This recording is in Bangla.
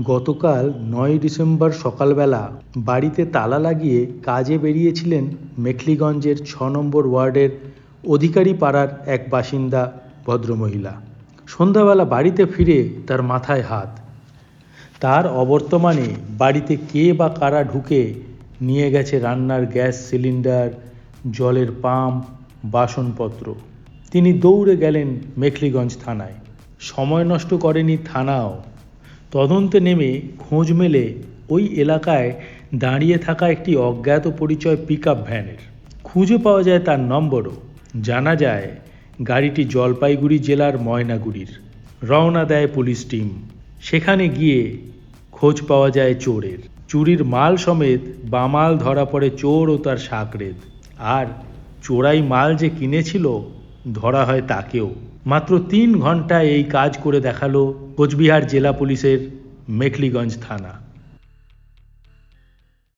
গতকাল ৯ ডিসেম্বর সকালবেলা বাড়িতে তালা লাগিয়ে কাজে বেরিয়েছিলেন মেখলিগঞ্জের ৬ নম্বর ওয়ার্ডের অধিকারী পাড়ার এক বাসিন্দা ভদ্রমহিলা। সন্ধ্যাবেলা বাড়িতে ফিরে তার মাথায় হাত। তার অবর্তমানে বাড়িতে কে বা কারা ঢুকে নিয়ে গেছে রান্নার গ্যাস সিলিন্ডার, জলের পাম্প, বাসনপত্র। তিনি দৌড়ে গেলেন মেখলিগঞ্জ থানায়। সময় নষ্ট করেনি থানাও। তদন্তে নেমে খোঁজ মেলে ওই এলাকায় দাঁড়িয়ে থাকা একটি অজ্ঞাত পরিচয় পিকআপ ভ্যানের। খুঁজে পাওয়া যায় তার নম্বরও। জানা যায় গাড়িটি জলপাইগুড়ি জেলার ময়নাগুড়ির। রওনা দেয় পুলিশ টিম। সেখানে গিয়ে খোঁজ পাওয়া যায় চোরের। চুরির মাল সমেত বামাল ধরা পড়ে চোর ও তার সাকরেদ। আর চোরাই মাল যে কিনেছিল ধরা হয় তাকেও। মাত্র ৩ ঘন্টায় এই কাজ করে দেখালো কোচবিহার জেলা পুলিশের মেখলিগঞ্জ থানা।